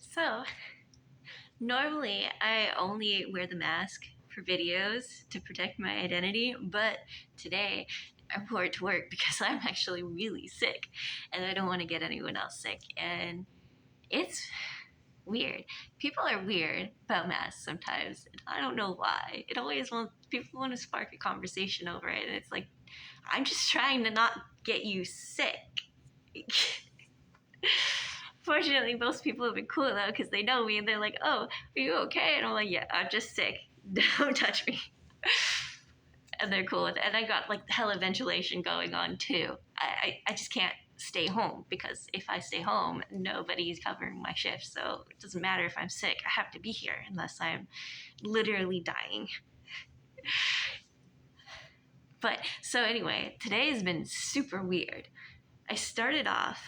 So, normally I only wear the mask for videos to protect my identity, but today I wore it to work because I'm actually really sick and I don't want to get anyone else sick. And it's weird. People are weird about masks sometimes. And I don't know why. People want to spark a conversation over it, and it's like, I'm just trying to not get you sick. Fortunately, most people have been cool though because they know me and they're like, "Oh, are you okay?" And I'm like, "Yeah, I'm just sick. Don't touch me." And they're cool with it. And I got like hella ventilation going on too. I just can't stay home because if I stay home, nobody's covering my shift. So it doesn't matter if I'm sick. I have to be here unless I'm literally dying. But so anyway, today has been super weird. I started off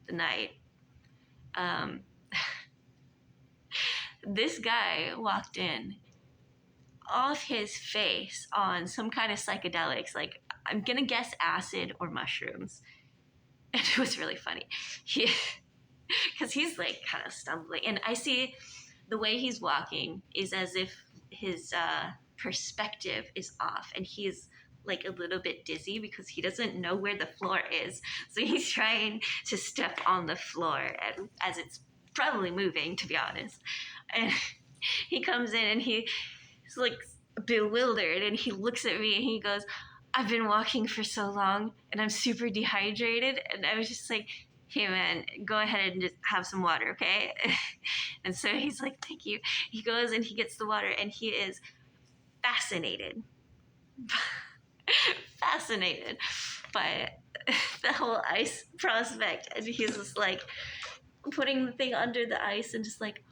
the night. Um, this guy walked in off his face on some kind of psychedelics, like I'm gonna guess acid or mushrooms. And it was really funny. Because he's like kind of stumbling, and I see the way he's walking is as if his perspective is off, and he's like a little bit dizzy because he doesn't know where the floor is. So he's trying to step on the floor as it's probably moving, to be honest. And he comes in and he's like bewildered, and he looks at me and he goes, "I've been walking for so long and I'm super dehydrated." And I was just like, "Hey man, go ahead and just have some water, okay?" And so he's like, "Thank you." He goes and he gets the water, and he is fascinated fascinated by the whole ice prospect. And he's just like putting the thing under the ice and just like,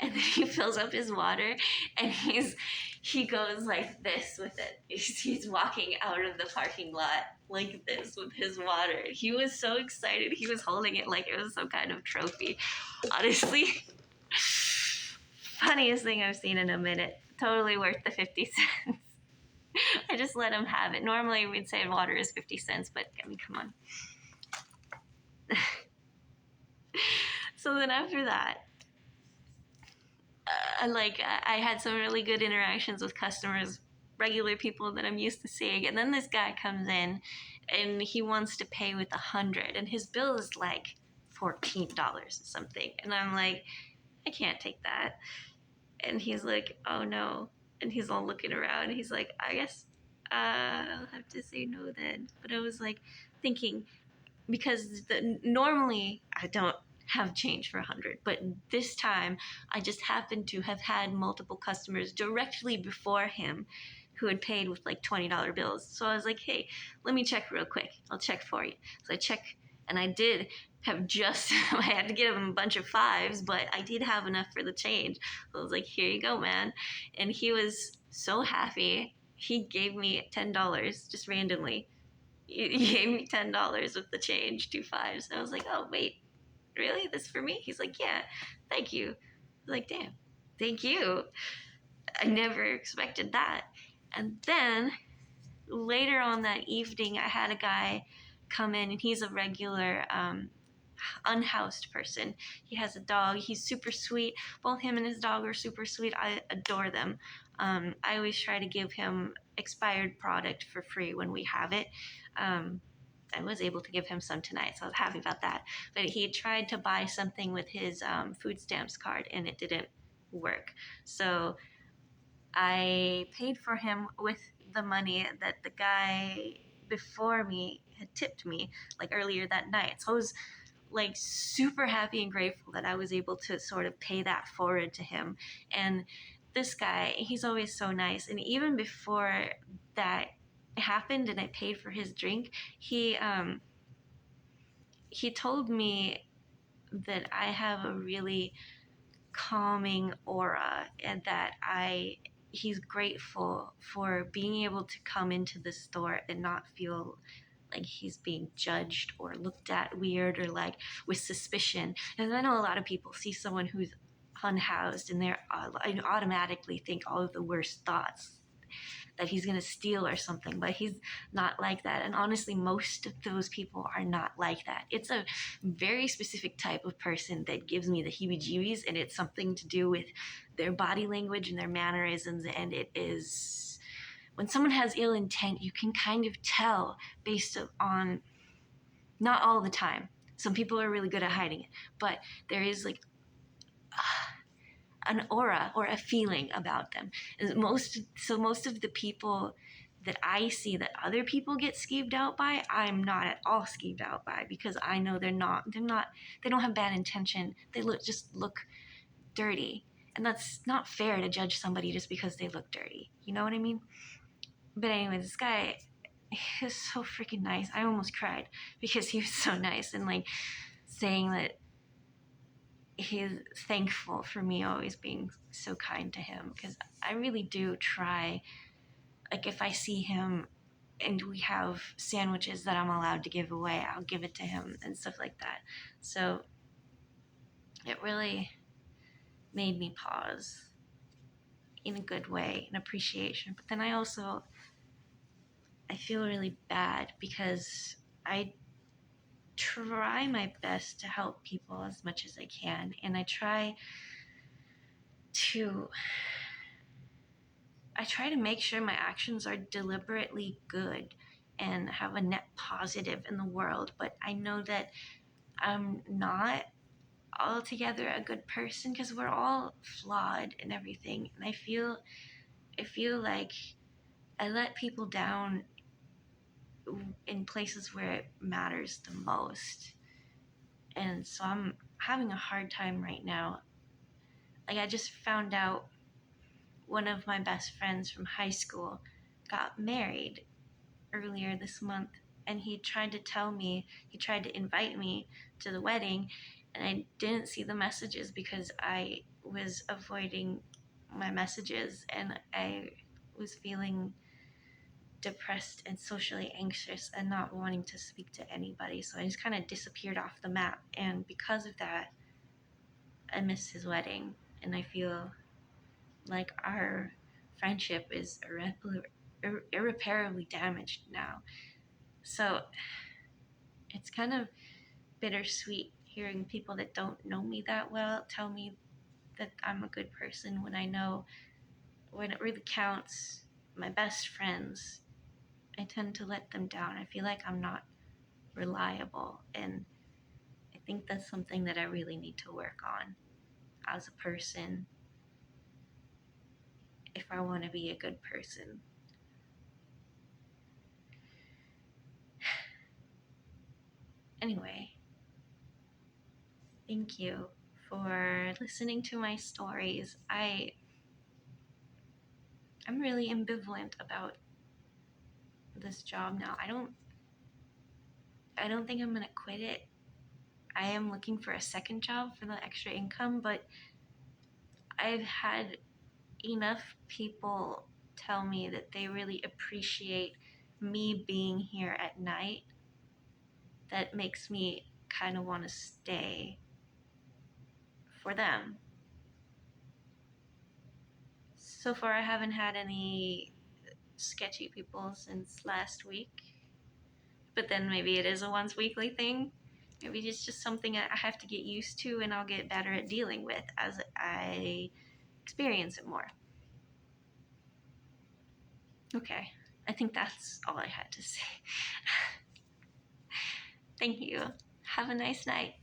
and then he fills up his water, and he goes like this with it. He's walking out of the parking lot like this with his water. He was so excited. He was holding it like it was some kind of trophy. Honestly, funniest thing I've seen in a minute. Totally worth the 50 cents. I just let him have it. Normally we'd say water is 50 cents, but I mean, come on. So then after that, I had some really good interactions with customers, regular people that I'm used to seeing. And then this guy comes in and he wants to pay with 100, and his bill is like $14 or something. And I'm like, I can't take that. And he's like, oh no. And he's all looking around, and he's like, I guess I'll have to say no then. But I was like thinking, because normally I don't have change for 100, but this time I just happened to have had multiple customers directly before him who had paid with like $20 bills. So I was like, hey, let me check real quick. I'll check for you. So I check, and I did have just, I had to give him a bunch of fives, but I did have enough for the change. So I was like, here you go, man. And he was so happy. He gave me $10 just randomly. He gave me $10 with the change, 2 5s. And I was like, oh, wait, really? This for me? He's like, yeah, thank you. I was like, damn, thank you. I never expected that. And then later on that evening, I had a guy come in, and he's a regular unhoused person. He has a dog. He's super sweet. Both him and his dog are super sweet. I adore them. I always try to give him expired product for free when we have it. I was able to give him some tonight, so I was happy about that. But he had tried to buy something with his food stamps card, and it didn't work. So I paid for him with the money that the guy before me had tipped me like earlier that night. So I was like super happy and grateful that I was able to sort of pay that forward to him. And this guy, he's always so nice. And even before that happened and I paid for his drink, he told me that I have a really calming aura, and that he's grateful for being able to come into the store and not feel like he's being judged or looked at weird or like with suspicion. And I know a lot of people see someone who's unhoused and I automatically think all of the worst thoughts. that he's gonna steal or something, but he's not like that. And honestly, most of those people are not like that. It's a very specific type of person that gives me the heebie-jeebies, and it's something to do with their body language and their mannerisms. And it is, when someone has ill intent, you can kind of tell based on, not all the time. Some people are really good at hiding it, but there is like an aura or a feeling about them. Most of the people that I see that other people get skeeved out by, I'm not at all skeeved out by, because I know they don't have bad intention. They just look dirty. And that's not fair to judge somebody just because they look dirty. You know what I mean? But anyway, this guy, he was so freaking nice. I almost cried because he was so nice, and like saying that he's thankful for me always being so kind to him, because I really do try. Like if I see him and we have sandwiches that I'm allowed to give away, I'll give it to him and stuff like that. So it really made me pause in a good way, an appreciation. But then I feel really bad because I try my best to help people as much as I can, and to I try to make sure my actions are deliberately good and have a net positive in the world, but I know that I'm not altogether a good person, because we're all flawed and everything, and I feel like I let people down in places where it matters the most. And so I'm having a hard time right now. Like I just found out one of my best friends from high school got married earlier this month, and he tried to invite me to the wedding, and I didn't see the messages because I was avoiding my messages, and I was feeling depressed and socially anxious and not wanting to speak to anybody. So I just kind of disappeared off the map, and because of that, I missed his wedding, and I feel like our friendship is irreparably damaged now. So it's kind of bittersweet hearing people that don't know me that well tell me that I'm a good person, when I know when it really counts, my best friends, I tend to let them down. I feel like I'm not reliable, and I think that's something that I really need to work on as a person if I want to be a good person. Anyway, thank you for listening to my stories. I'm really ambivalent about this job now. I don't think I'm gonna quit it. I am looking for a second job for the extra income, but I've had enough people tell me that they really appreciate me being here at night that makes me kind of want to stay for them. So far, I haven't had any sketchy people since last week, but then maybe it is a once weekly thing. Maybe it's just something I have to get used to, and I'll get better at dealing with as I experience it more. Okay, I think that's all I had to say. Thank you. Have a nice night.